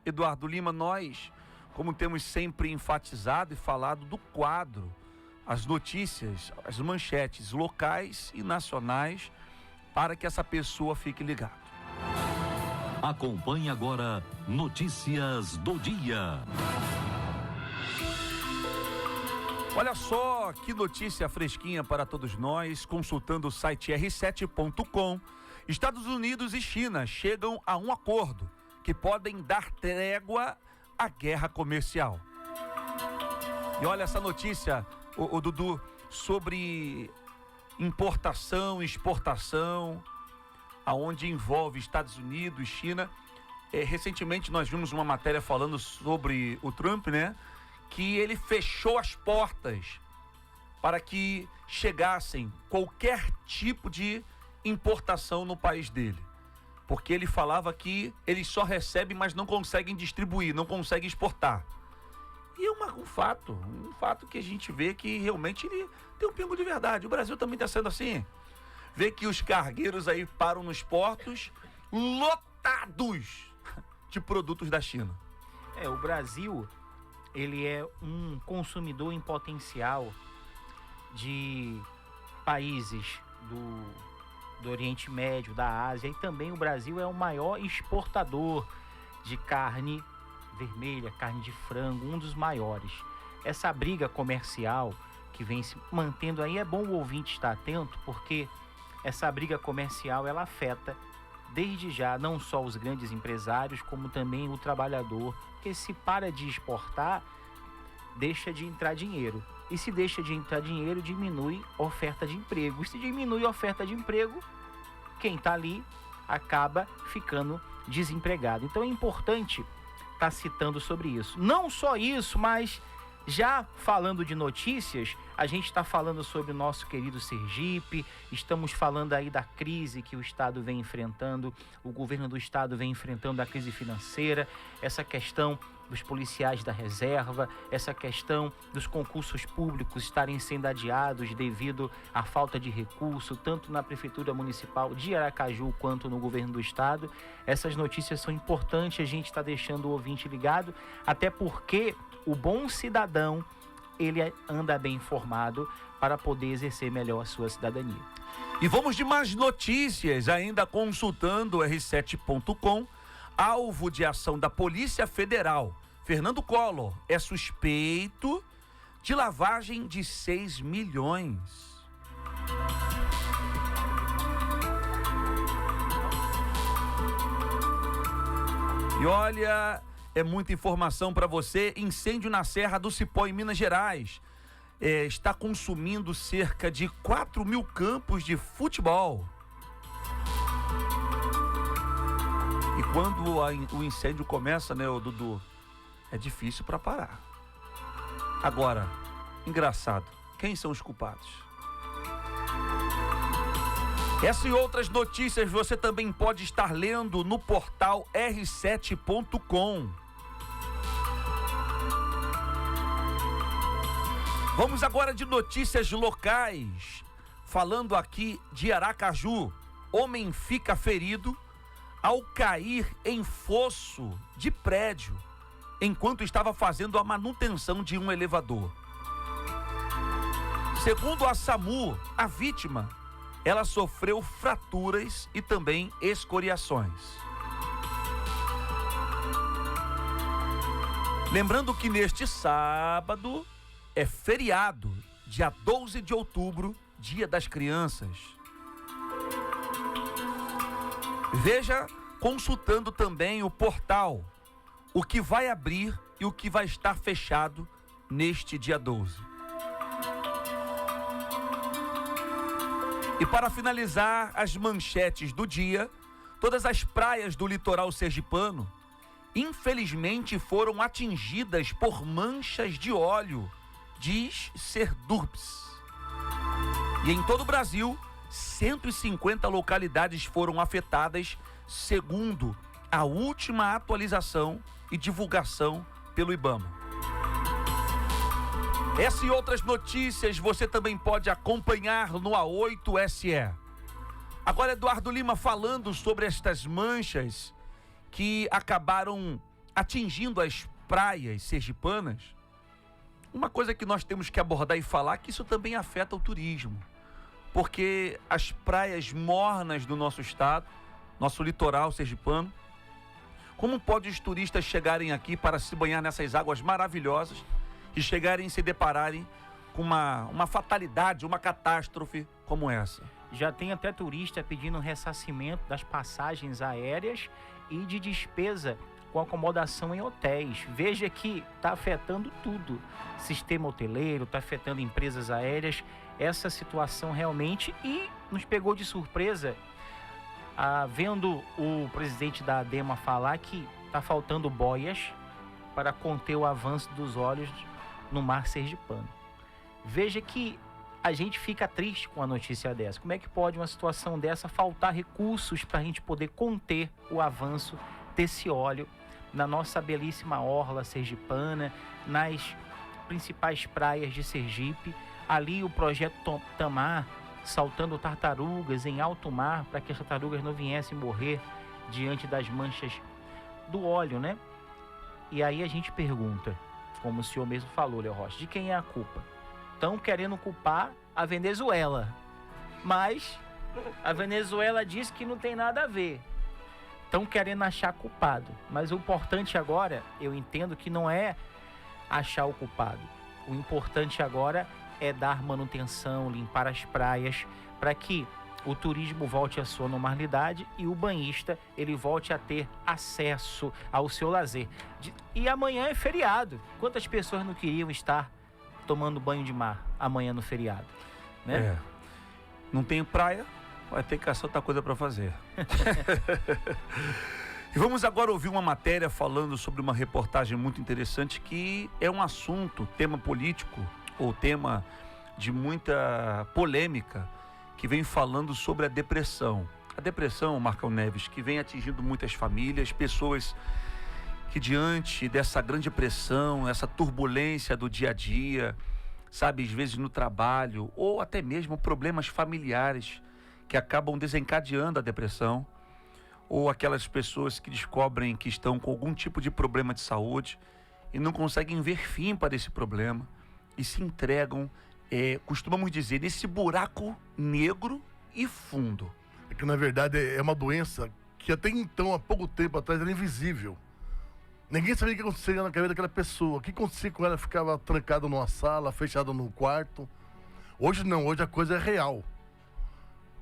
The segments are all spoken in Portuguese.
Eduardo Lima, nós, como temos sempre enfatizado e falado do quadro, as notícias, as manchetes locais e nacionais, para que essa pessoa fique ligada. Acompanhe agora Notícias do Dia. Olha só que notícia fresquinha para todos nós, consultando o site r7.com. Estados Unidos e China chegam a um acordo que podem dar trégua à guerra comercial. E olha essa notícia, o Dudu, sobre importação e exportação, aonde envolve Estados Unidos e China. Recentemente nós vimos uma matéria falando sobre o Trump, né? Que ele fechou as portas para que chegassem qualquer tipo de importação no país dele. Porque ele falava que eles só recebem, mas não conseguem distribuir, não conseguem exportar. E é um fato que a gente vê que realmente ele tem um pingo de verdade. O Brasil também está sendo assim. Vê que os cargueiros aí param nos portos lotados de produtos da China. O Brasil, ele é um consumidor em potencial de países do Oriente Médio, da Ásia, e também o Brasil é o maior exportador de carne vermelha, carne de frango, um dos maiores. Essa briga comercial que vem se mantendo aí, é bom o ouvinte estar atento, porque essa briga comercial ela afeta desde já não só os grandes empresários, como também o trabalhador, porque se para de exportar, deixa de entrar dinheiro. E se deixa de entrar dinheiro, diminui a oferta de emprego. E se diminui a oferta de emprego, quem está ali acaba ficando desempregado. Então é importante estar citando sobre isso. Não só isso, mas já falando de notícias, a gente está falando sobre o nosso querido Sergipe, estamos falando aí da crise que o Estado vem enfrentando, o governo do Estado vem enfrentando a crise financeira, essa questão dos policiais da reserva, essa questão dos concursos públicos estarem sendo adiados devido à falta de recurso, tanto na Prefeitura Municipal de Aracaju quanto no governo do Estado. Essas notícias são importantes, a gente está deixando o ouvinte ligado, até porque o bom cidadão, ele anda bem informado para poder exercer melhor a sua cidadania. E vamos de mais notícias, ainda consultando o r7.com. Alvo de ação da Polícia Federal, Fernando Collor é suspeito de lavagem de 6 milhões. E olha, é muita informação para você. Incêndio na Serra do Cipó, em Minas Gerais, está consumindo cerca de 4 mil campos de futebol. E quando o incêndio começa, né, Dudu, é difícil para parar. Agora, engraçado, quem são os culpados? Essa e outras notícias você também pode estar lendo no portal r7.com. Vamos agora de notícias locais. Falando aqui de Aracaju, homem fica ferido ao cair em fosso de prédio enquanto estava fazendo a manutenção de um elevador. Segundo a SAMU, a vítima, ela sofreu fraturas e também escoriações. Lembrando que neste sábado é feriado, dia 12 de outubro, Dia das Crianças. Veja, consultando também o portal, o que vai abrir e o que vai estar fechado neste dia 12. E para finalizar as manchetes do dia, todas as praias do litoral sergipano, infelizmente, foram atingidas por manchas de óleo, diz Serdurps. E em todo o Brasil, 150 localidades foram afetadas, segundo a última atualização e divulgação pelo IBAMA. Essa e outras notícias você também pode acompanhar no A8SE. Agora, Eduardo Lima, falando sobre estas manchas que acabaram atingindo as praias sergipanas, uma coisa que nós temos que abordar e falar é que isso também afeta o turismo. Porque as praias mornas do nosso estado, nosso litoral sergipano, como pode os turistas chegarem aqui para se banhar nessas águas maravilhosas e chegarem e se depararem com uma fatalidade, uma catástrofe como essa? Já tem até turista pedindo ressarcimento das passagens aéreas e de despesa com acomodação em hotéis. Veja que está afetando tudo. Sistema hoteleiro, está afetando empresas aéreas. Essa situação realmente, e nos pegou de surpresa, vendo o presidente da ADEMA falar que está faltando boias para conter o avanço dos óleos no mar sergipano. Veja que a gente fica triste com a notícia dessa. Como é que pode uma situação dessa faltar recursos para a gente poder conter o avanço desse óleo na nossa belíssima orla sergipana, nas principais praias de Sergipe? Ali o projeto Tamar, saltando tartarugas em alto mar, para que as tartarugas não viessem morrer diante das manchas do óleo, né? E aí a gente pergunta, como o senhor mesmo falou, Léo Rocha, de quem é a culpa? Estão querendo culpar a Venezuela, mas a Venezuela diz que não tem nada a ver. Estão querendo achar culpado, mas o importante agora, eu entendo que não é achar o culpado. O importante agora é dar manutenção, limpar as praias, para que o turismo volte à sua normalidade e o banhista ele volte a ter acesso ao seu lazer. E amanhã é feriado. Quantas pessoas não queriam estar tomando banho de mar amanhã no feriado, né? Não tem praia, vai ter que achar outra coisa para fazer. E vamos agora ouvir uma matéria falando sobre uma reportagem muito interessante, que é um assunto, tema político, ou tema de muita polêmica, que vem falando sobre a depressão. A depressão, Marcão Neves, que vem atingindo muitas famílias, pessoas que diante dessa grande pressão, essa turbulência do dia a dia, sabe, às vezes no trabalho, ou até mesmo problemas familiares que acabam desencadeando a depressão, ou aquelas pessoas que descobrem que estão com algum tipo de problema de saúde e não conseguem ver fim para esse problema e se entregam, costumamos dizer, nesse buraco negro e fundo. É que na verdade é uma doença que até então, há pouco tempo atrás, era invisível. Ninguém sabia o que acontecia na cabeça daquela pessoa. O que acontecia com ela? Ficava trancada numa sala, fechada no quarto. Hoje não, hoje a coisa é real.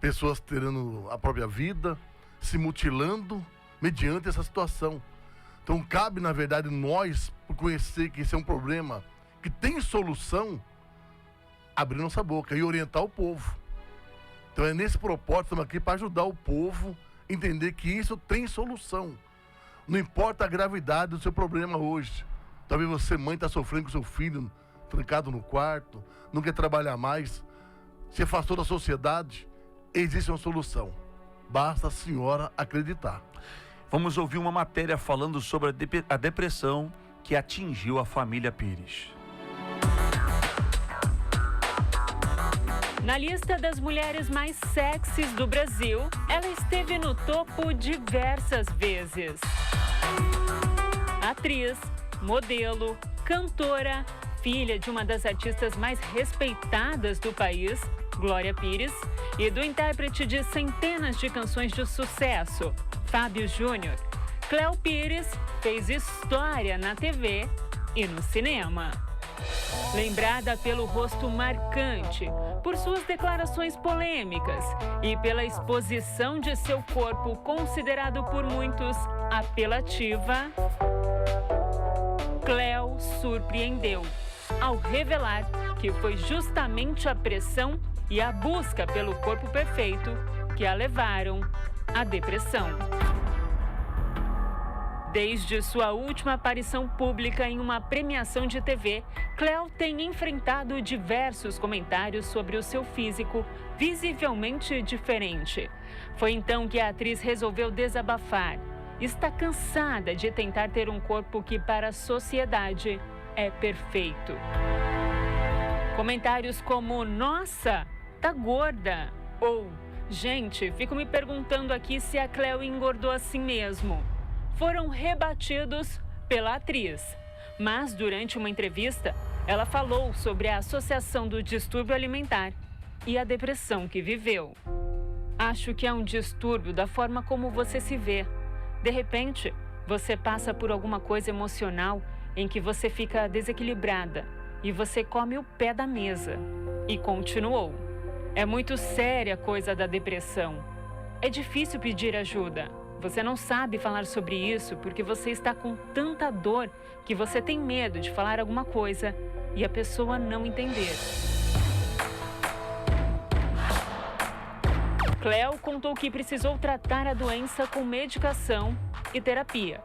Pessoas tirando a própria vida, se mutilando mediante essa situação. Então cabe, na verdade, nós, por conhecer que esse é um problema que tem solução, abrir nossa boca e orientar o povo. Então é nesse propósito, estamos aqui para ajudar o povo a entender que isso tem solução. Não importa a gravidade do seu problema hoje. Talvez você, mãe, está sofrendo com seu filho, trancado no quarto, não quer trabalhar mais, se afastou da sociedade. Existe uma solução. Basta a senhora acreditar. Vamos ouvir uma matéria falando sobre a depressão que atingiu a família Pires. Na lista das mulheres mais sexys do Brasil, ela esteve no topo diversas vezes. Atriz, modelo, cantora, filha de uma das artistas mais respeitadas do país, Glória Pires, e do intérprete de centenas de canções de sucesso, Fábio Júnior, Cléo Pires fez história na TV e no cinema. Lembrada pelo rosto marcante, por suas declarações polêmicas e pela exposição de seu corpo considerado por muitos apelativa, Cléo surpreendeu ao revelar que foi justamente a pressão e a busca pelo corpo perfeito que a levaram à depressão. Desde sua última aparição pública em uma premiação de TV, Cléo tem enfrentado diversos comentários sobre o seu físico visivelmente diferente. Foi então que a atriz resolveu desabafar. Está cansada de tentar ter um corpo que para a sociedade é perfeito. Comentários como, nossa, tá gorda, ou, gente, fico me perguntando aqui se a Cléo engordou assim mesmo, foram rebatidos pela atriz. Mas, durante uma entrevista, ela falou sobre a associação do distúrbio alimentar e a depressão que viveu. Acho que é um distúrbio da forma como você se vê. De repente, você passa por alguma coisa emocional em que você fica desequilibrada e você come o pé da mesa. E continuou. É muito séria a coisa da depressão. É difícil pedir ajuda. Você não sabe falar sobre isso porque você está com tanta dor que você tem medo de falar alguma coisa e a pessoa não entender. Cleo contou que precisou tratar a doença com medicação e terapia.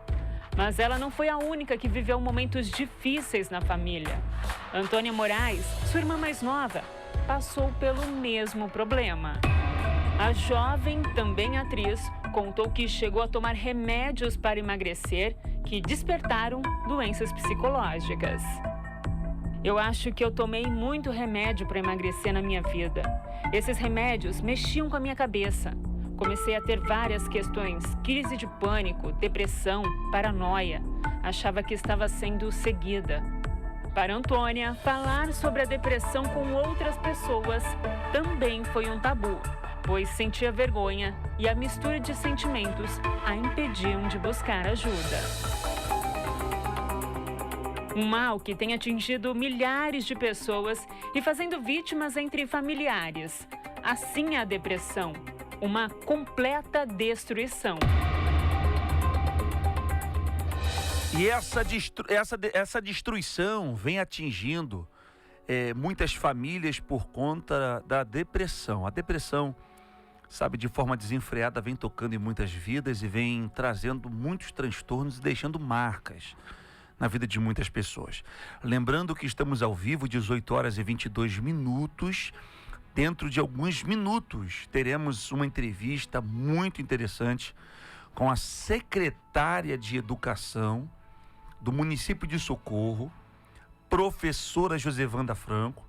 Mas ela não foi a única que viveu momentos difíceis na família. Antônia Moraes, sua irmã mais nova, passou pelo mesmo problema. A jovem, também atriz, contou que chegou a tomar remédios para emagrecer que despertaram doenças psicológicas. Eu acho que eu tomei muito remédio para emagrecer na minha vida. Esses remédios mexiam com a minha cabeça. Comecei a ter várias questões, crise de pânico, depressão, paranoia. Achava que estava sendo seguida. Para Antônia, falar sobre a depressão com outras pessoas também foi um tabu, pois sentia vergonha e a mistura de sentimentos a impediam de buscar ajuda. Um mal que tem atingido milhares de pessoas e fazendo vítimas entre familiares. Assim é a depressão, uma completa destruição. E essa destruição vem atingindo muitas famílias por conta da depressão. A depressão, sabe, de forma desenfreada, vem tocando em muitas vidas e vem trazendo muitos transtornos e deixando marcas na vida de muitas pessoas. Lembrando que estamos ao vivo, 18 horas e 22 minutos. Dentro de alguns minutos, teremos uma entrevista muito interessante com a secretária de Educação do município de Socorro, professora Josevanda Franco,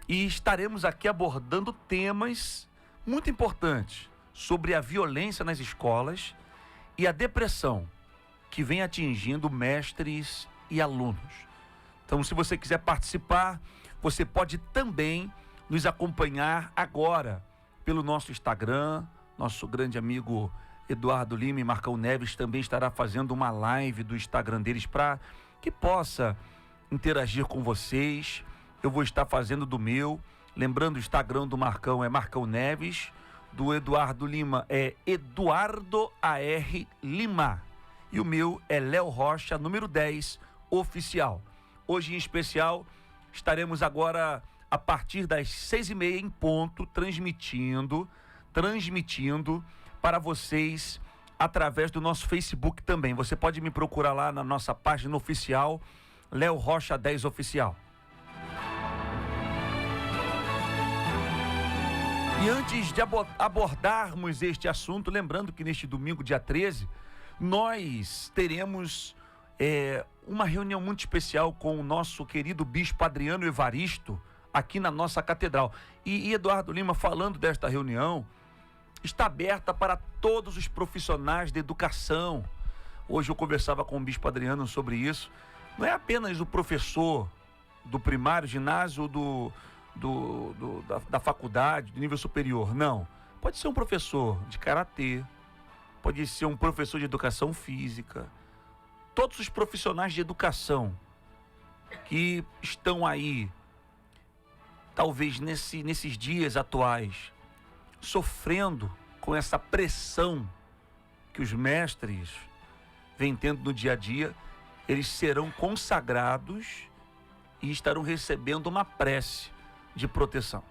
e estaremos aqui abordando temas muito importantes sobre a violência nas escolas e a depressão que vem atingindo mestres e alunos. Então, se você quiser participar, você pode também nos acompanhar agora pelo nosso Instagram. Nosso grande amigo Eduardo Lima e Marcão Neves também estará fazendo uma live do Instagram deles para que possa interagir com vocês. Eu vou estar fazendo do meu. Lembrando, o Instagram do Marcão é Marcão Neves, do Eduardo Lima é Eduardo AR Lima. E o meu é Léo Rocha, número 10, oficial. Hoje, em especial, estaremos agora, a partir das 6h30 em ponto, transmitindo para vocês através do nosso Facebook também. Você pode me procurar lá na nossa página oficial, Léo Rocha 10 Oficial. E antes de abordarmos este assunto, lembrando que neste domingo, dia 13, nós teremos uma reunião muito especial com o nosso querido Bispo Adriano Evaristo, aqui na nossa catedral. E Eduardo Lima, falando desta reunião, está aberta para todos os profissionais de educação. Hoje eu conversava com o Bispo Adriano sobre isso. Não é apenas o professor do primário, ginásio, da faculdade, do nível superior, não. Pode ser um professor de karatê, pode ser um professor de educação física. Todos os profissionais de educação que estão aí, talvez nesses dias atuais, sofrendo com essa pressão que os mestres vêm tendo no dia a dia, eles serão consagrados e estarão recebendo uma prece de proteção.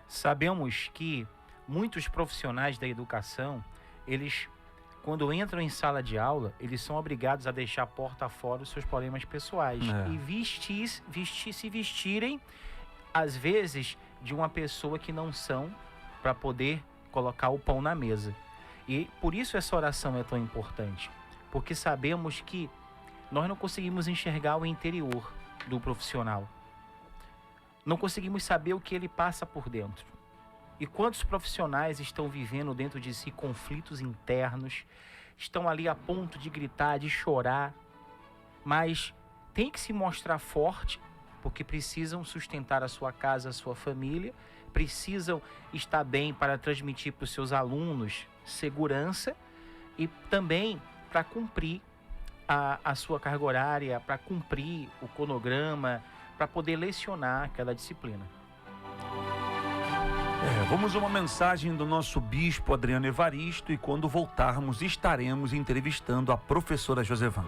Sabemos que muitos profissionais da educação, eles, quando entram em sala de aula, eles são obrigados a deixar a porta fora os seus problemas pessoais e se vestirem, às vezes, de uma pessoa que não são, para poder colocar o pão na mesa. E por isso essa oração é tão importante, porque sabemos que nós não conseguimos enxergar o interior do profissional. Não conseguimos saber o que ele passa por dentro. E quantos profissionais estão vivendo dentro de si conflitos internos, estão ali a ponto de gritar, de chorar, mas tem que se mostrar forte, porque precisam sustentar a sua casa, a sua família, precisam estar bem para transmitir para os seus alunos segurança e também para cumprir a sua carga horária, para cumprir o cronograma, para poder lecionar aquela disciplina. Vamos a uma mensagem do nosso bispo Adriano Evaristo e quando voltarmos estaremos entrevistando a professora Josevanda.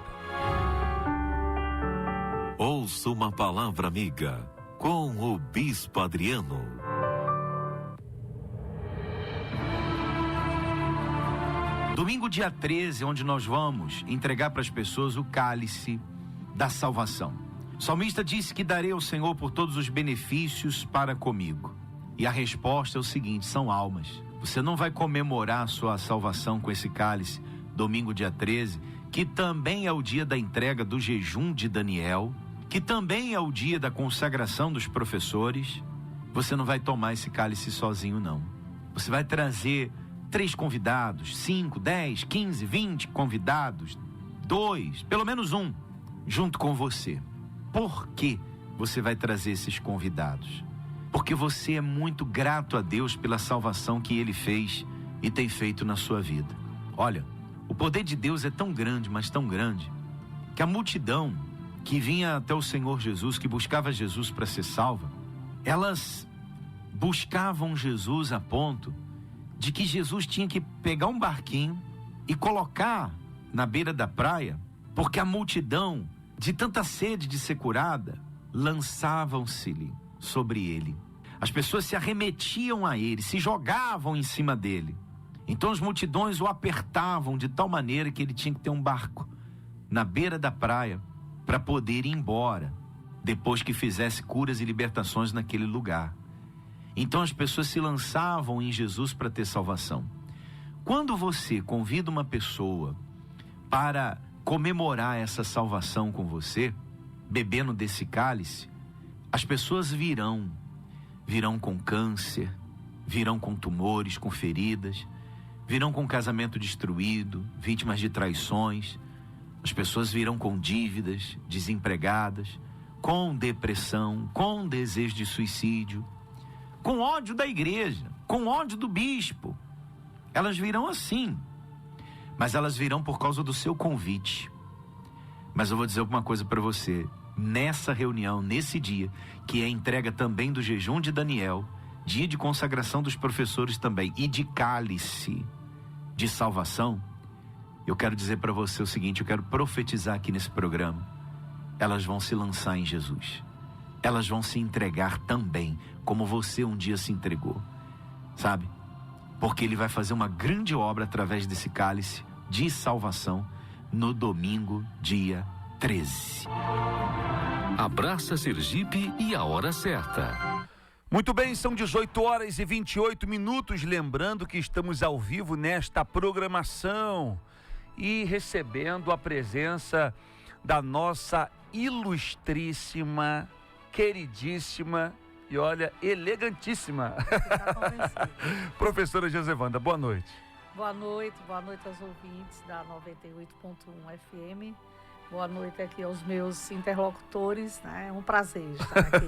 Ouça uma palavra amiga com o bispo Adriano. Domingo, dia 13, onde nós vamos entregar para as pessoas o cálice da salvação. O salmista disse que darei ao Senhor por todos os benefícios para comigo. E a resposta é o seguinte, são almas. Você não vai comemorar a sua salvação com esse cálice, domingo, dia 13, que também é o dia da entrega do jejum de Daniel, que também é o dia da consagração dos professores. Você não vai tomar esse cálice sozinho, não. Você vai trazer 3 convidados, 5, 10, 15, 20 convidados, 2, pelo menos 1, junto com você. Por que você vai trazer esses convidados? Porque você é muito grato a Deus pela salvação que Ele fez e tem feito na sua vida. Olha, o poder de Deus é tão grande, mas tão grande, que a multidão que vinha até o Senhor Jesus, que buscava Jesus para ser salva, elas buscavam Jesus a ponto de que Jesus tinha que pegar um barquinho e colocar na beira da praia, porque a multidão, de tanta sede de ser curada, lançavam-se-lhe sobre ele. As pessoas se arremetiam a ele, se jogavam em cima dele. Então as multidões o apertavam de tal maneira que ele tinha que ter um barco na beira da praia para poder ir embora, depois que fizesse curas e libertações naquele lugar. Então as pessoas se lançavam em Jesus para ter salvação. Quando você convida uma pessoa para comemorar essa salvação com você, bebendo desse cálice, as pessoas virão com câncer, virão com tumores, com feridas, virão com casamento destruído, vítimas de traições, as pessoas virão com dívidas, desempregadas, com depressão, com desejo de suicídio, com ódio da igreja, com ódio do bispo. Elas virão assim, mas elas virão por causa do seu convite. Mas eu vou dizer uma coisa para você, nessa reunião, nesse dia, que é a entrega também do jejum de Daniel, dia de consagração dos professores também, e de cálice de salvação, eu quero dizer para você o seguinte, eu quero profetizar aqui nesse programa, elas vão se lançar em Jesus, elas vão se entregar também, como você um dia se entregou, sabe? Porque Ele vai fazer uma grande obra através desse cálice de salvação no domingo, dia 13. Abraça Sergipe e a hora certa. Muito bem, são 18h28, lembrando que estamos ao vivo nesta programação e recebendo a presença da nossa ilustríssima, queridíssima e olha, elegantíssima professora Josevanda, boa noite. Boa noite aos ouvintes da 98.1 FM. Boa noite aqui aos meus interlocutores, né? É um prazer estar aqui.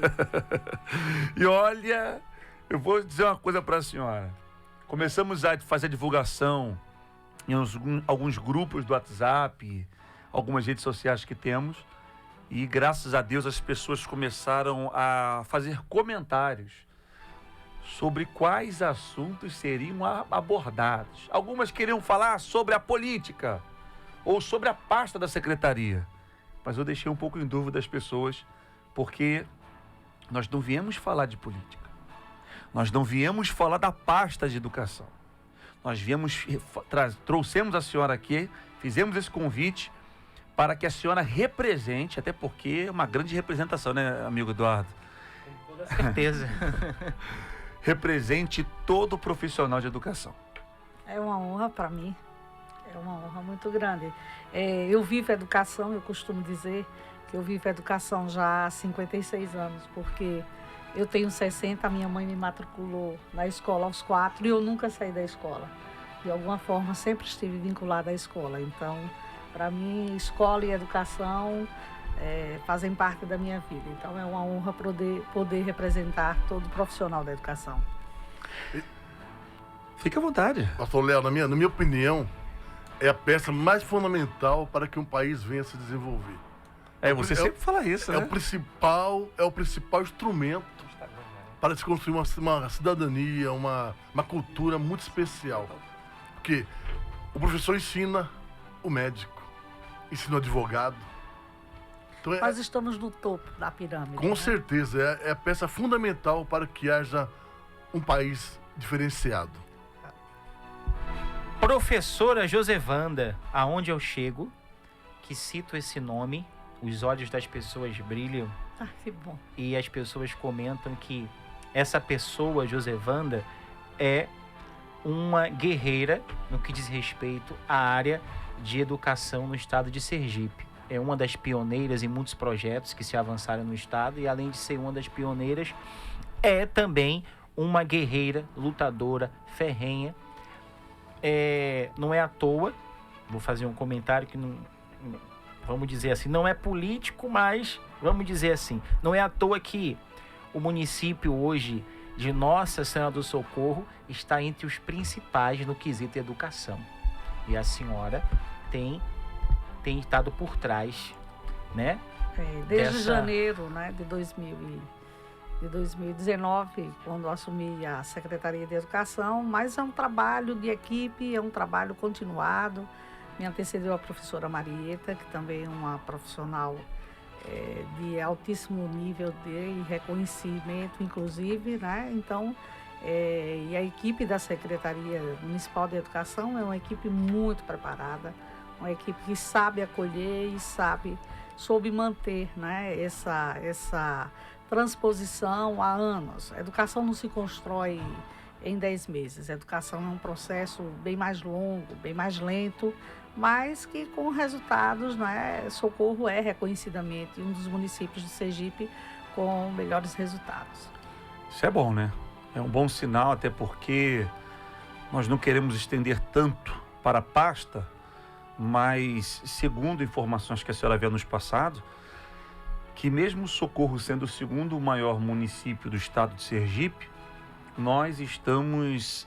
E olha, eu vou dizer uma coisa para a senhora. Começamos a fazer divulgação em alguns grupos do WhatsApp, algumas redes sociais que temos, e graças a Deus as pessoas começaram a fazer comentários sobre quais assuntos seriam abordados. Algumas queriam falar sobre a política ou sobre a pasta da secretaria, mas eu deixei um pouco em dúvida as pessoas, porque nós não viemos falar de política, nós não viemos falar da pasta de educação, nós trouxemos a senhora aqui, fizemos esse convite para que a senhora represente, até porque é uma grande representação, né, amigo Eduardo? Com toda certeza. Represente todo profissional de educação. É uma honra para mim, é uma honra muito grande. Eu vivo a educação, eu costumo dizer que eu vivo a educação já há 56 anos, porque eu tenho 60, a minha mãe me matriculou na escola aos 4 e eu nunca saí da escola. De alguma forma, sempre estive vinculada à escola. Então, Para mim, escola e educação fazem parte da minha vida. Então, é uma honra poder representar todo profissional da educação. Fique à vontade. Pastor Léo, na minha opinião, é a peça mais fundamental para que um país venha se desenvolver. Você sempre fala isso, né? É o principal instrumento para se construir uma cidadania, uma cultura muito especial. Porque o professor ensina o médico, ensina o advogado. Então, Nós estamos no topo da pirâmide. Com certeza, é a peça fundamental para que haja um país diferenciado. Professora Josevanda, aonde eu chego, que cito esse nome, os olhos das pessoas brilham. Ah, que bom. E as pessoas comentam que essa pessoa, Josevanda, é uma guerreira no que diz respeito à área de educação no estado de Sergipe. É uma das pioneiras em muitos projetos que se avançaram no estado e, além de ser uma das pioneiras, é também uma guerreira, lutadora, ferrenha. Não é à toa, vou fazer um comentário que não, vamos dizer assim, não é político, mas vamos dizer assim, não é à toa que o município hoje de Nossa Senhora do Socorro está entre os principais no quesito educação. E a senhora tem estado por trás, né? Desde janeiro, né, de 2019, quando eu assumi a Secretaria de Educação, mas é um trabalho de equipe, é um trabalho continuado. Me antecedeu a professora Marieta, que também é uma profissional de altíssimo nível de reconhecimento, inclusive, né? Então, e a equipe da Secretaria Municipal de Educação é uma equipe muito preparada, uma equipe que sabe acolher e soube manter, né, essa transposição há anos. A educação não se constrói em 10 meses. A educação é um processo bem mais longo, bem mais lento, mas que com resultados, né, Socorro é reconhecidamente um dos municípios de Sergipe com melhores resultados. Isso é bom, né? É um bom sinal, até porque nós não queremos estender tanto para a pasta, mas segundo informações que a senhora havia nos passado, que mesmo Socorro sendo o segundo maior município do estado de Sergipe, nós estamos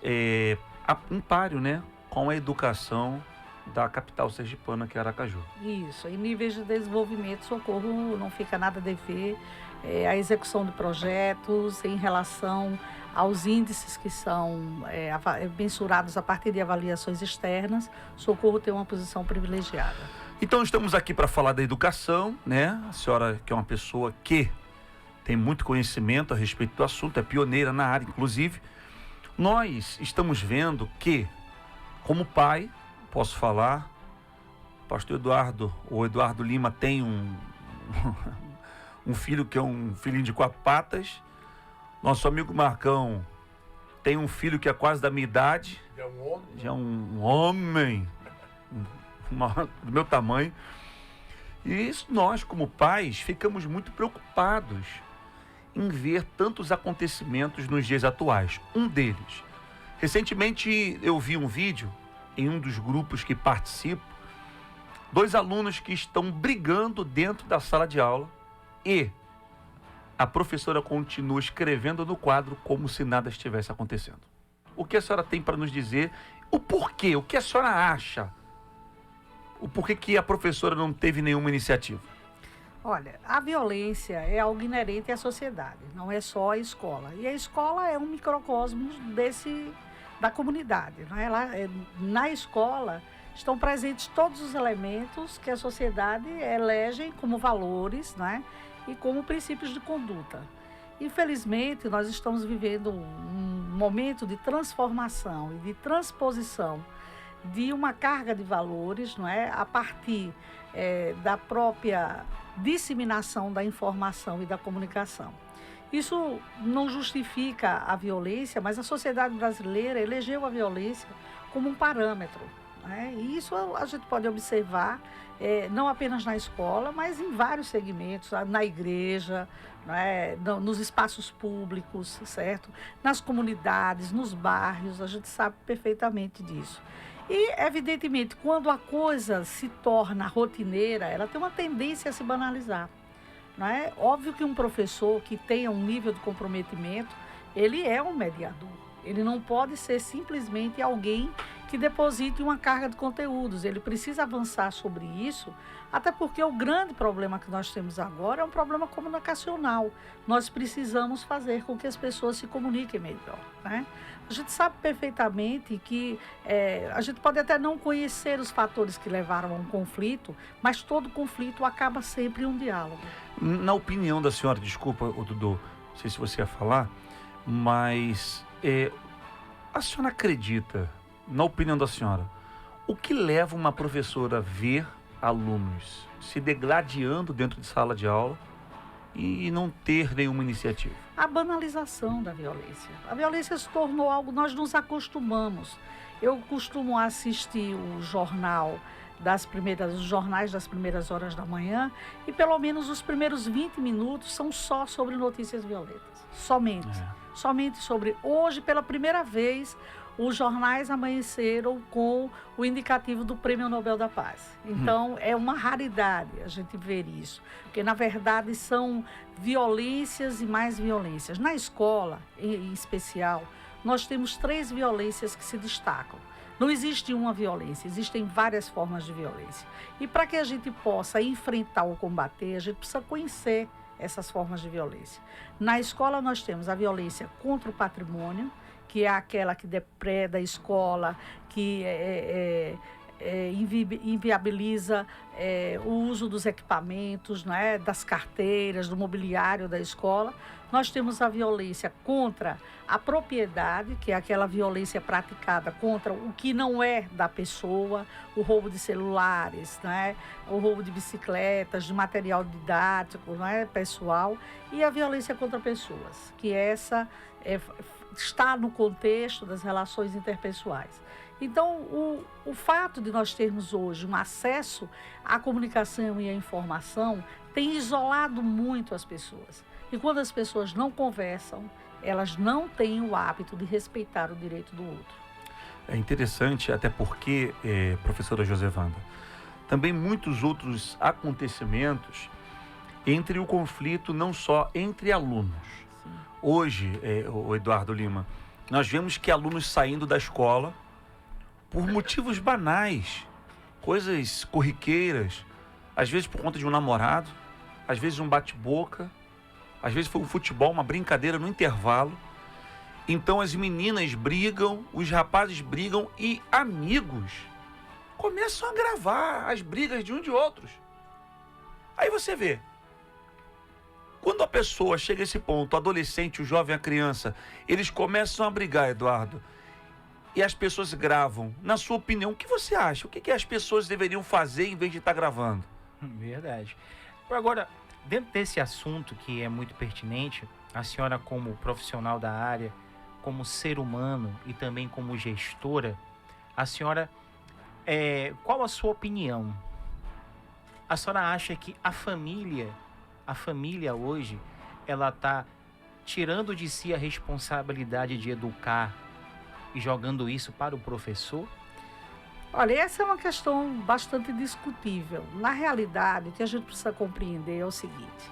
em páreo, né, com a educação da capital sergipana, que é Aracaju. Isso, em níveis de desenvolvimento, Socorro não fica nada a dever. A execução de projetos em relação aos índices que são mensurados a partir de avaliações externas, Socorro tem uma posição privilegiada. Então estamos aqui para falar da educação, né? A senhora, que é uma pessoa que tem muito conhecimento a respeito do assunto, é pioneira na área, inclusive. Nós estamos vendo que, como pai, posso falar, o pastor Eduardo Lima tem um filho que é um filhinho de 4 patas. Nosso amigo Marcão tem um filho que é quase da minha idade. Já é um homem do meu tamanho. E isso, nós, como pais, ficamos muito preocupados em ver tantos acontecimentos nos dias atuais. Um deles, recentemente eu vi um vídeo em um dos grupos que participo, 2 alunos que estão brigando dentro da sala de aula e a professora continua escrevendo no quadro como se nada estivesse acontecendo. O que a senhora tem para nos dizer? O porquê? O que a senhora acha? O porquê que a professora não teve nenhuma iniciativa? Olha, a violência é algo inerente à sociedade, não é só a escola. E a escola é um microcosmos da comunidade. Não é? Na escola estão presentes todos os elementos que a sociedade elege como valores, né? E como princípios de conduta. Infelizmente, nós estamos vivendo um momento de transformação e de transposição de uma carga de valores, não é? A partir da própria disseminação da informação e da comunicação. Isso não justifica a violência, mas a sociedade brasileira elegeu a violência como um parâmetro, né? E isso a gente pode observar não apenas na escola, mas em vários segmentos, na igreja, né? Nos espaços públicos, certo? Nas comunidades, nos bairros, a gente sabe perfeitamente disso. E, evidentemente, quando a coisa se torna rotineira, ela tem uma tendência a se banalizar. Não é? Óbvio que um professor que tenha um nível de comprometimento, ele é um mediador. Ele não pode ser simplesmente alguém que deposite uma carga de conteúdos. Ele precisa avançar sobre isso, até porque o grande problema que nós temos agora é um problema comunicacional. Nós precisamos fazer com que as pessoas se comuniquem melhor, né? A gente sabe perfeitamente que a gente pode até não conhecer os fatores que levaram a um conflito, mas todo conflito acaba sempre em um diálogo. Na opinião da senhora, desculpa, Dudu, não sei se você ia falar, mas a senhora acredita, na opinião da senhora, o que leva uma professora a ver alunos se degladiando dentro de sala de aula e não ter nenhuma iniciativa? A banalização da violência. A violência se tornou algo, nós nos acostumamos. Eu costumo assistir o jornais das primeiras horas da manhã e pelo menos os primeiros 20 minutos são só sobre notícias violentas. Somente sobre. Hoje, pela primeira vez, os jornais amanheceram com o indicativo do Prêmio Nobel da Paz. Então, é uma raridade a gente ver isso, porque, na verdade, são violências e mais violências. Na escola, em especial, nós temos 3 violências que se destacam. Não existe uma violência, existem várias formas de violência. E para que a gente possa enfrentar ou combater, a gente precisa conhecer essas formas de violência. Na escola, nós temos a violência contra o patrimônio, que é aquela que depreda a escola, que inviabiliza o uso dos equipamentos, né, das carteiras, do mobiliário da escola. Nós temos a violência contra a propriedade, que é aquela violência praticada contra o que não é da pessoa, o roubo de celulares, né, o roubo de bicicletas, de material didático, né, pessoal, e a violência contra pessoas, que essa está no contexto das relações interpessoais. Então, o fato de nós termos hoje um acesso à comunicação e à informação tem isolado muito as pessoas. E quando as pessoas não conversam, elas não têm o hábito de respeitar o direito do outro. É interessante, até porque, professora Josevanda, também muitos outros acontecimentos entre o conflito, não só entre alunos. Sim. Hoje, o Eduardo Lima, nós vemos que alunos saindo da escola por motivos banais, coisas corriqueiras, às vezes por conta de um namorado, às vezes um bate-boca, às vezes foi um futebol, uma brincadeira no intervalo. Então as meninas brigam, os rapazes brigam e amigos começam a gravar as brigas de um de outros. Aí você vê, quando a pessoa chega a esse ponto, o adolescente, o jovem, a criança, eles começam a brigar, Eduardo, e as pessoas gravam. Na sua opinião, o que você acha? O que as pessoas deveriam fazer em vez de estar gravando? Verdade. Agora, dentro desse assunto que é muito pertinente, a senhora como profissional da área, como ser humano e também como gestora, a senhora, qual a sua opinião? A senhora acha que a família hoje, ela está tirando de si a responsabilidade de educar e jogando isso para o professor? Olha, essa é uma questão bastante discutível. Na realidade, o que a gente precisa compreender é o seguinte.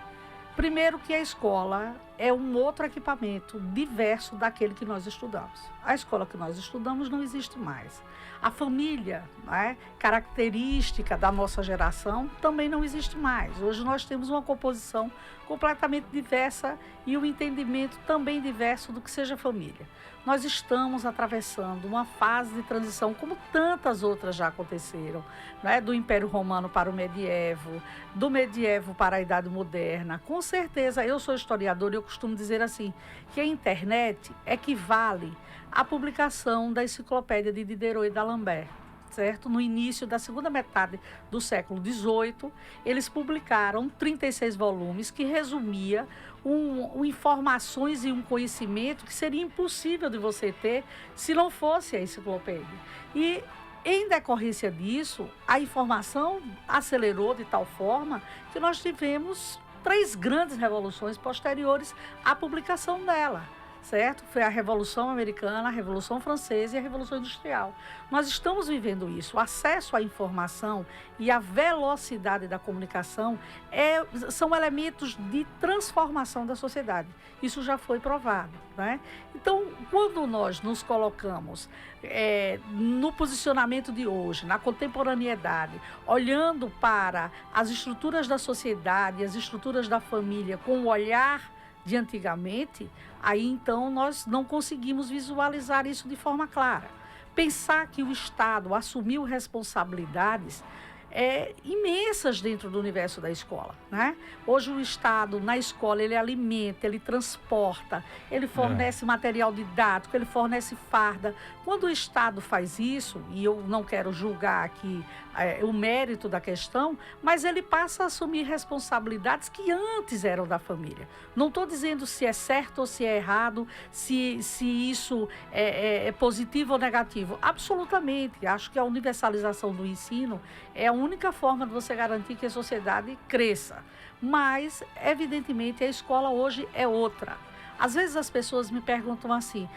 Primeiro que a escola é um outro equipamento diverso daquele que nós estudamos. A escola que nós estudamos não existe mais. A família, né, característica da nossa geração, também não existe mais. Hoje nós temos uma composição completamente diversa e um entendimento também diverso do que seja família. Nós estamos atravessando uma fase de transição, como tantas outras já aconteceram, né? Do Império Romano para o Medievo, do Medievo para a Idade Moderna. Com certeza, eu sou historiadora e eu costumo dizer assim, que a internet equivale à publicação da enciclopédia de Diderot e d'Alembert, certo? No início da segunda metade do século XVIII, eles publicaram 36 volumes que resumia informações e um conhecimento que seria impossível de você ter se não fosse a enciclopédia. E, em decorrência disso, a informação acelerou de tal forma que nós tivemos 3 grandes revoluções posteriores à publicação dela. certo? Foi a Revolução Americana, a Revolução Francesa e a Revolução Industrial. Nós estamos vivendo isso. O acesso à informação e a velocidade da comunicação são elementos de transformação da sociedade. Isso já foi provado, né? Então, quando nós nos colocamos no posicionamento de hoje, na contemporaneidade, olhando para as estruturas da sociedade, as estruturas da família com o olhar de antigamente, aí então nós não conseguimos visualizar isso de forma clara. Pensar que o Estado assumiu responsabilidades imensas dentro do universo da escola, né? Hoje o Estado, na escola, ele alimenta, ele transporta, ele fornece material didático, ele fornece farda. Quando o Estado faz isso, e eu não quero julgar aqui o mérito da questão, mas ele passa a assumir responsabilidades que antes eram da família. Não estou dizendo se é certo ou se é errado, se isso é positivo ou negativo. Absolutamente. Acho que a universalização do ensino é a única forma de você garantir que a sociedade cresça. Mas, evidentemente, a escola hoje é outra. Às vezes as pessoas me perguntam assim,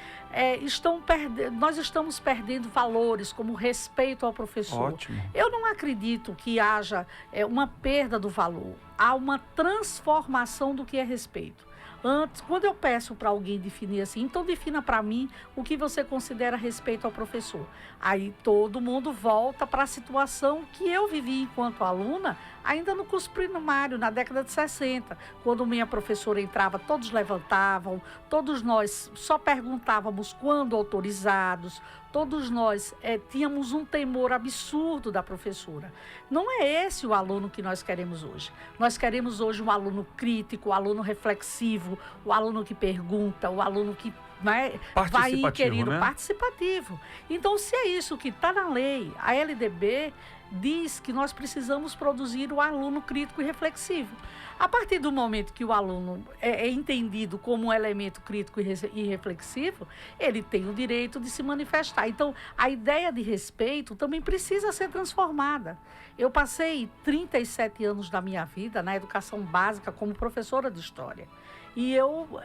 nós estamos perdendo valores como respeito ao professor. Ótimo. Eu não acredito que haja uma perda do valor. Há uma transformação do que é respeito. Antes, quando eu peço para alguém definir assim, então defina para mim o que você considera respeito ao professor. Aí todo mundo volta para a situação que eu vivi enquanto aluna, ainda no curso primário, na década de 60. Quando minha professora entrava, todos levantavam, todos nós só perguntávamos quando autorizados, todos nós tínhamos um temor absurdo da professora. Não é esse o aluno que nós queremos hoje. Nós queremos hoje um aluno crítico, um aluno reflexivo, o aluno que pergunta, o aluno que vai inquirindo, né? Participativo. Então, se é isso que está na lei, a LDB diz que nós precisamos produzir o aluno crítico e reflexivo. A partir do momento que o aluno é entendido como um elemento crítico e reflexivo, ele tem o direito de se manifestar. Então, a ideia de respeito também precisa ser transformada. Eu passei 37 anos da minha vida na educação básica como professora de história. E eu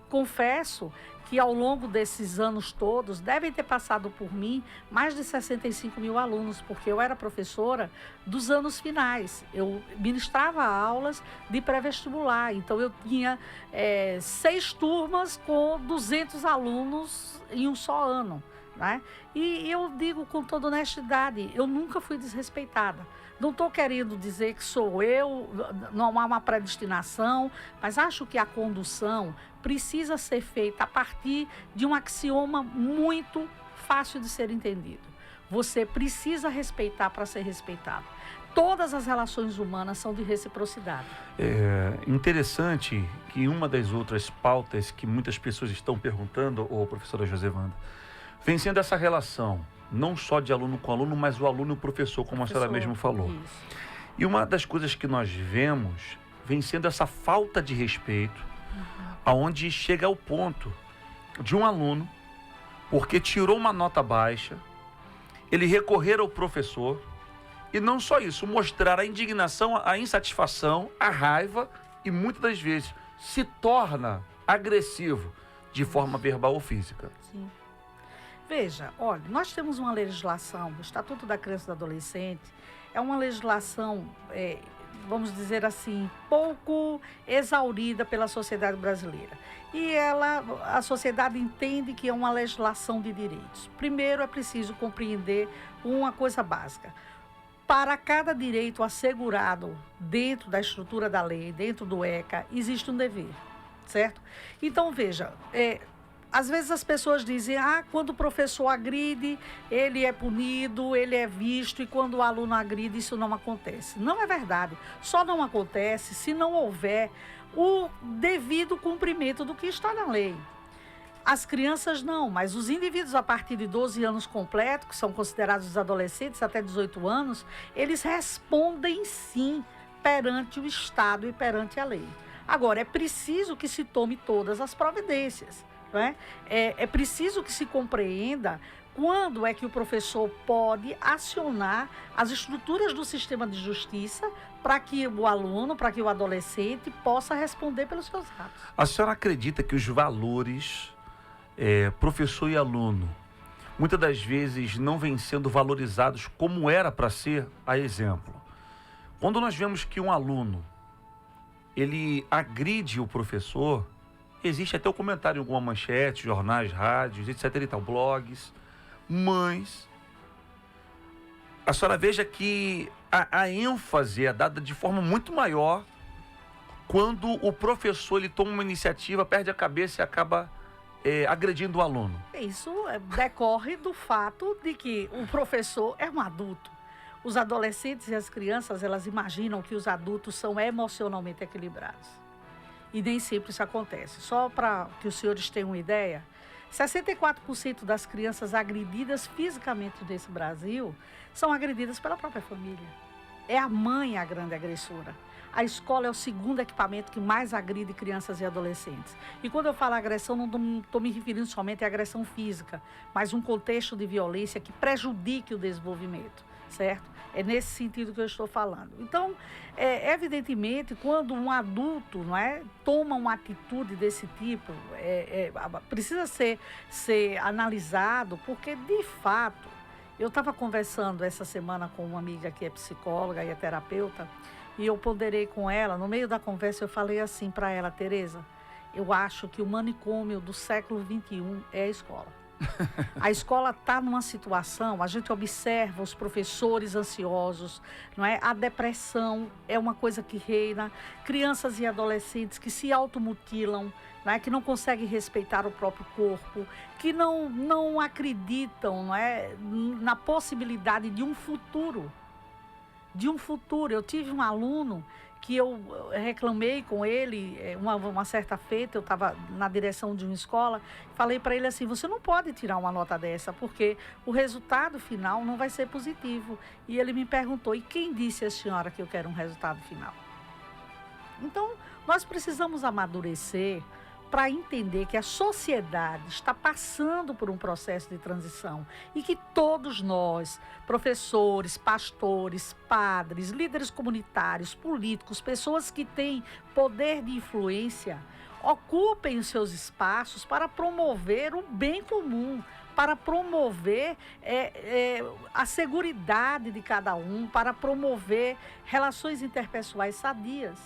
confesso que ao longo desses anos todos, devem ter passado por mim mais de 65 mil alunos, porque eu era professora dos anos finais. Eu ministrava aulas de pré-vestibular, então eu tinha 6 turmas com 200 alunos em um só ano, né? E eu digo com toda honestidade, eu nunca fui desrespeitada. Não estou querendo dizer que sou eu, não há uma predestinação, mas acho que a condução precisa ser feita a partir de um axioma muito fácil de ser entendido. Você precisa respeitar para ser respeitado. Todas as relações humanas são de reciprocidade. É interessante que uma das outras pautas que muitas pessoas estão perguntando, professora Josevanda, vem sendo essa relação, não só de aluno com aluno, mas o aluno e o professor, como a senhora mesmo falou. Isso. E uma das coisas que nós vemos vem sendo essa falta de respeito, aonde chega ao ponto de um aluno, porque tirou uma nota baixa, ele recorrer ao professor, e não só isso, mostrar a indignação, a insatisfação, a raiva, e muitas das vezes se torna agressivo de forma verbal ou física. Sim. Veja, olha, nós temos uma legislação, o Estatuto da Criança e do Adolescente, é uma legislação, vamos dizer assim, pouco exaurida pela sociedade brasileira. E a sociedade entende que é uma legislação de direitos. Primeiro, é preciso compreender uma coisa básica. Para cada direito assegurado dentro da estrutura da lei, dentro do ECA, existe um dever, certo? Então, veja, às vezes as pessoas dizem, quando o professor agride, ele é punido, ele é visto, e quando o aluno agride, isso não acontece. Não é verdade. Só não acontece se não houver o devido cumprimento do que está na lei. As crianças não, mas os indivíduos a partir de 12 anos completos, que são considerados os adolescentes até 18 anos, eles respondem sim perante o Estado e perante a lei. Agora, é preciso que se tome todas as providências. Né? É preciso que se compreenda quando é que o professor pode acionar as estruturas do sistema de justiça para que o aluno, para que o adolescente possa responder pelos seus atos. A senhora acredita que os valores professor e aluno, muitas das vezes não vêm sendo valorizados como era para ser, a exemplo. Quando nós vemos que um aluno, ele agride o professor, existe até o comentário em alguma manchete, jornais, rádios, etc. e tal, blogs, mas a senhora veja que a ênfase é dada de forma muito maior quando o professor ele toma uma iniciativa, perde a cabeça e acaba agredindo o aluno. Isso decorre do fato de que o professor é um adulto. Os adolescentes e as crianças, elas imaginam que os adultos são emocionalmente equilibrados. E nem sempre isso acontece. Só para que os senhores tenham uma ideia, 64% das crianças agredidas fisicamente nesse Brasil são agredidas pela própria família. É a mãe a grande agressora. A escola é o segundo equipamento que mais agride crianças e adolescentes. E quando eu falo agressão, não estou me referindo somente à agressão física, mas um contexto de violência que prejudique o desenvolvimento, certo? É nesse sentido que eu estou falando. Então, evidentemente, quando um adulto, não é, toma uma atitude desse tipo, precisa ser analisado, porque, de fato, eu estava conversando essa semana com uma amiga que é psicóloga e é terapeuta, e eu ponderei com ela, no meio da conversa eu falei assim para ela: Tereza, eu acho que o manicômio do século XXI é a escola. A escola está numa situação, a gente observa os professores ansiosos, não é? A depressão é uma coisa que reina, crianças e adolescentes que se automutilam, não é? Que não conseguem respeitar o próprio corpo, que não acreditam, não é? Na possibilidade de um futuro. Eu tive um aluno que eu reclamei com ele, uma certa feita, eu estava na direção de uma escola, falei para ele assim: você não pode tirar uma nota dessa, porque o resultado final não vai ser positivo. E ele me perguntou: e quem disse a senhora que eu quero um resultado final? Então, nós precisamos amadurecer para entender que a sociedade está passando por um processo de transição e que todos nós, professores, pastores, padres, líderes comunitários, políticos, pessoas que têm poder de influência, ocupem os seus espaços para promover o bem comum, para promover a seguridade de cada um, para promover relações interpessoais sadias.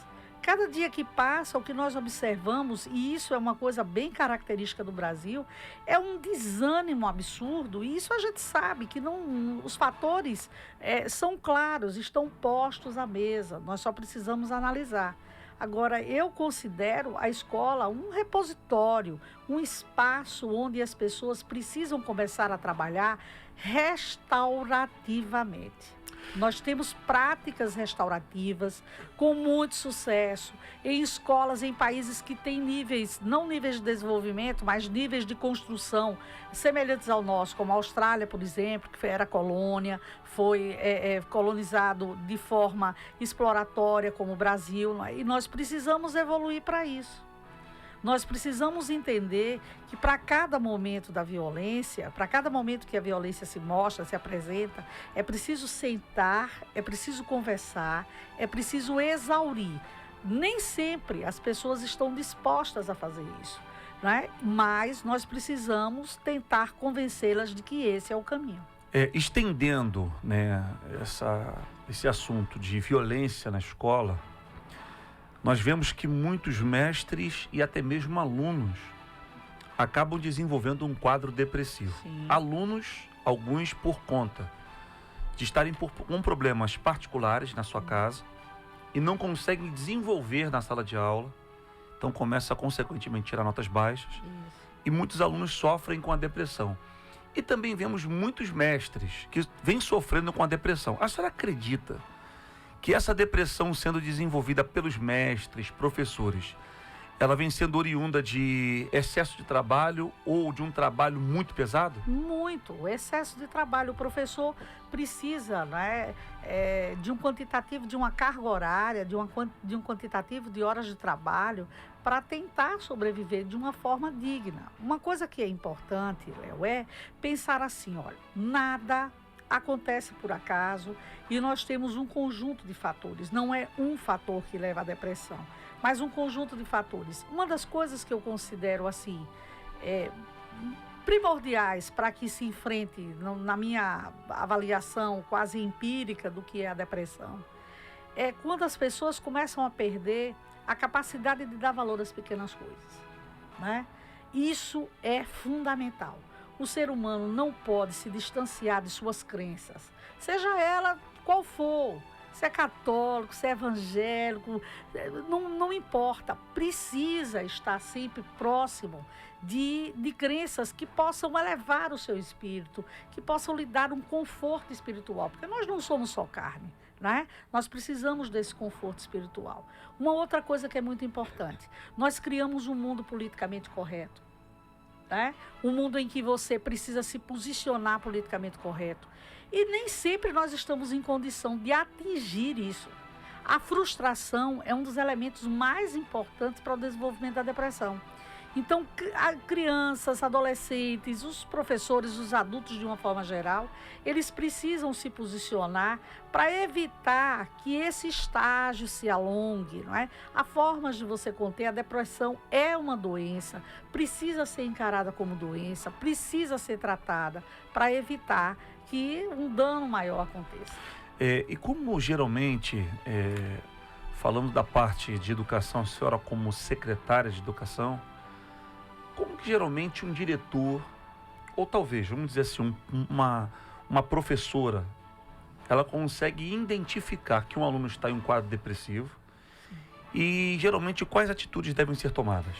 Cada dia que passa, o que nós observamos, e isso é uma coisa bem característica do Brasil, é um desânimo absurdo, e isso a gente sabe que os fatores são claros, estão postos à mesa, nós só precisamos analisar. Agora, eu considero a escola um repositório, um espaço onde as pessoas precisam começar a trabalhar restaurativamente. Nós temos práticas restaurativas com muito sucesso em escolas em países que têm não níveis de desenvolvimento, mas níveis de construção semelhantes ao nosso, como a Austrália, por exemplo, que era colônia, foi colonizado de forma exploratória como o Brasil, e nós precisamos evoluir para isso. Nós precisamos entender que para cada momento da violência, para cada momento que a violência se mostra, se apresenta, é preciso sentar, é preciso conversar, é preciso exaurir. Nem sempre as pessoas estão dispostas a fazer isso, né? Mas nós precisamos tentar convencê-las de que esse é o caminho. Estendendo, né, esse assunto de violência na escola, nós vemos que muitos mestres e até mesmo alunos acabam desenvolvendo um quadro depressivo. Sim. Alunos, alguns por conta de estarem com problemas particulares na sua casa e não conseguem desenvolver na sala de aula, então começa a consequentemente tirar notas baixas. Isso. E muitos alunos sofrem com a depressão. E também vemos muitos mestres que vêm sofrendo com a depressão. A senhora acredita que essa depressão sendo desenvolvida pelos mestres, professores, ela vem sendo oriunda de excesso de trabalho ou de um trabalho muito pesado? Muito. O excesso de trabalho. O professor precisa, né, de um quantitativo, de uma carga horária, de um quantitativo de horas de trabalho para tentar sobreviver de uma forma digna. Uma coisa que é importante, Léo, é pensar assim: olha, nada acontece por acaso e nós temos um conjunto de fatores. Não é um fator que leva à depressão, mas um conjunto de fatores. Uma das coisas que eu considero assim, primordiais para que se enfrente, na minha avaliação quase empírica do que é a depressão, é quando as pessoas começam a perder a capacidade de dar valor às pequenas coisas, né? Isso é fundamental. O ser humano não pode se distanciar de suas crenças, seja ela qual for, se é católico, se é evangélico, não importa, precisa estar sempre próximo de crenças que possam elevar o seu espírito, que possam lhe dar um conforto espiritual, porque nós não somos só carne, né? Nós precisamos desse conforto espiritual. Uma outra coisa que é muito importante, nós criamos um mundo politicamente correto, né? Um mundo em que você precisa se posicionar politicamente correto. E nem sempre nós estamos em condição de atingir isso. A frustração é um dos elementos mais importantes para o desenvolvimento da depressão. Então, crianças, adolescentes, os professores, os adultos de uma forma geral, eles precisam se posicionar para evitar que esse estágio se alongue, não é? Há formas de você conter. A depressão é uma doença, precisa ser encarada como doença, precisa ser tratada para evitar que um dano maior aconteça. E como geralmente, falando da parte de educação, a senhora como secretária de educação, como que geralmente um diretor, ou talvez, vamos dizer assim, uma professora, ela consegue identificar que um aluno está em um quadro depressivo e geralmente quais atitudes devem ser tomadas?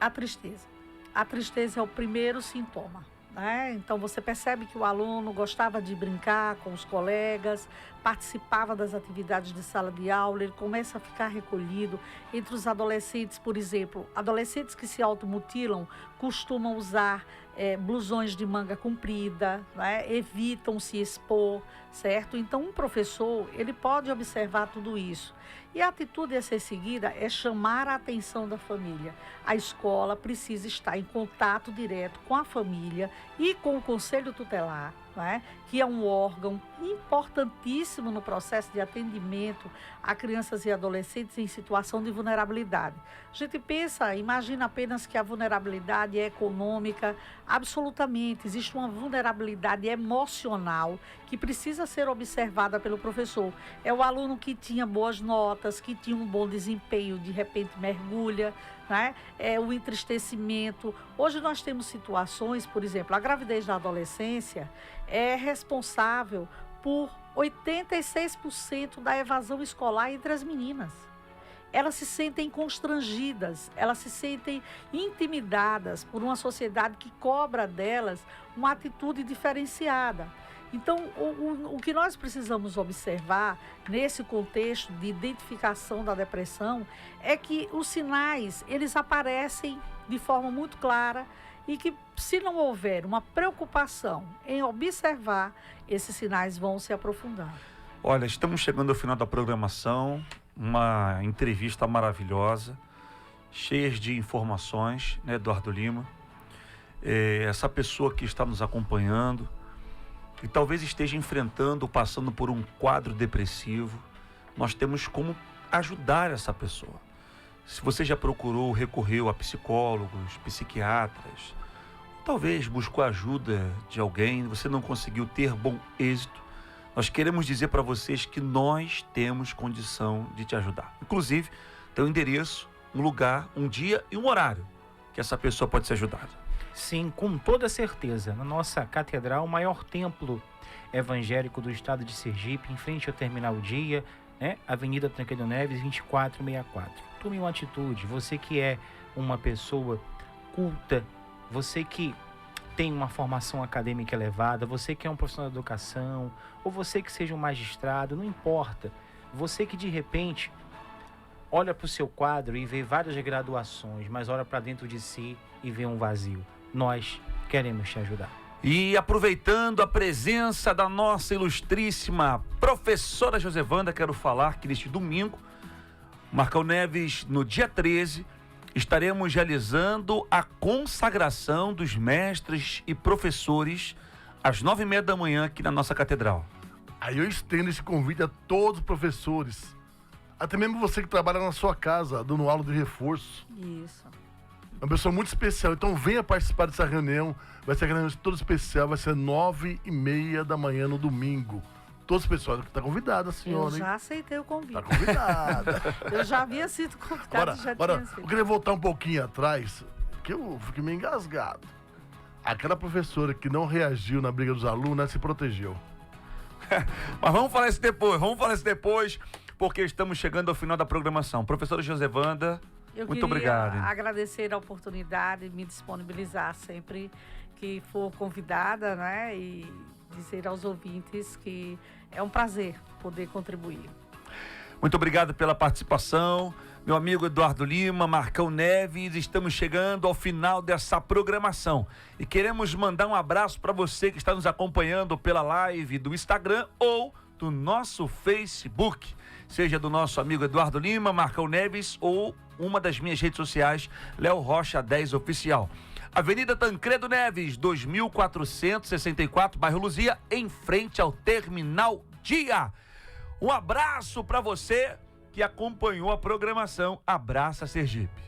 A tristeza. A tristeza é o primeiro sintoma, né? Então você percebe que o aluno gostava de brincar com os colegas, participava das atividades de sala de aula, ele começa a ficar recolhido. Entre os adolescentes, por exemplo, adolescentes que se automutilam costumam usar blusões de manga comprida, né? Evitam se expor, certo? Então um professor, ele pode observar tudo isso. E a atitude a ser seguida é chamar a atenção da família. A escola precisa estar em contato direto com a família e com o conselho tutelar, né? Que é um órgão importantíssimo no processo de atendimento a crianças e adolescentes em situação de vulnerabilidade. A gente imagina apenas que a vulnerabilidade é econômica. Absolutamente, existe uma vulnerabilidade emocional que precisa ser observada pelo professor. É o aluno que tinha boas notas, que tinha um bom desempenho, de repente mergulha, né? É o entristecimento. Hoje nós temos situações, por exemplo, a gravidez na adolescência é responsável por 86% da evasão escolar entre as meninas. Elas se sentem constrangidas, elas se sentem intimidadas por uma sociedade que cobra delas uma atitude diferenciada. Então, o que nós precisamos observar nesse contexto de identificação da depressão é que os sinais, eles aparecem de forma muito clara e que, se não houver uma preocupação em observar, esses sinais vão se aprofundar. Olha, estamos chegando ao final da programação, uma entrevista maravilhosa, cheia de informações, né, Eduardo Lima? Essa pessoa que está nos acompanhando e talvez esteja enfrentando, passando por um quadro depressivo, nós temos como ajudar essa pessoa. Se você já procurou, recorreu a psicólogos, psiquiatras, talvez buscou ajuda de alguém, você não conseguiu ter bom êxito, nós queremos dizer para vocês que nós temos condição de te ajudar. Inclusive, tem um endereço, um lugar, um dia e um horário que essa pessoa pode ser ajudada. Sim, com toda certeza. Na nossa catedral, o maior templo evangélico do estado de Sergipe, em frente ao Terminal Dia, né? Avenida Tancredo Neves, 2464. Tome uma atitude. Você que é uma pessoa culta, você que tem uma formação acadêmica elevada, você que é um profissional de educação, ou você que seja um magistrado, não importa. Você que de repente olha para o seu quadro e vê várias graduações, mas olha para dentro de si e vê um vazio. Nós queremos te ajudar. E aproveitando a presença da nossa ilustríssima professora Josevanda, quero falar que neste domingo, Marcão Neves, no dia 13, estaremos realizando a consagração dos mestres e professores às 9h30 da manhã aqui na nossa catedral. Aí eu estendo esse convite a todos os professores, até mesmo você que trabalha na sua casa, dando aula de reforço. Isso. Uma pessoa muito especial. Então venha participar dessa reunião. Vai ser uma reunião toda especial. Vai ser 9h30 da manhã no domingo. Todos os pessoas. Está convidada, a senhora, Eu já aceitei o convite. Está convidada. Eu já havia sido convidada e já Agora, tinha sido. eu queria voltar um pouquinho atrás, que eu fiquei meio engasgado. Aquela professora que não reagiu na briga dos alunos, né, se protegeu. Mas vamos falar isso depois, porque estamos chegando ao final da programação. Professora Josevanda, Eu muito queria obrigado. Hein? agradecer a oportunidade de me disponibilizar sempre que for convidada, né? E dizer aos ouvintes que é um prazer poder contribuir. Muito obrigado pela participação. Meu amigo Eduardo Lima, Marcão Neves, estamos chegando ao final dessa programação. E queremos mandar um abraço para você que está nos acompanhando pela live do Instagram ou do nosso Facebook. Seja do nosso amigo Eduardo Lima, Marcão Neves ou uma das minhas redes sociais, Léo Rocha 10 Oficial. Avenida Tancredo Neves, 2464, bairro Luzia, em frente ao Terminal Dia. Um abraço para você que acompanhou a programação Abraça Sergipe.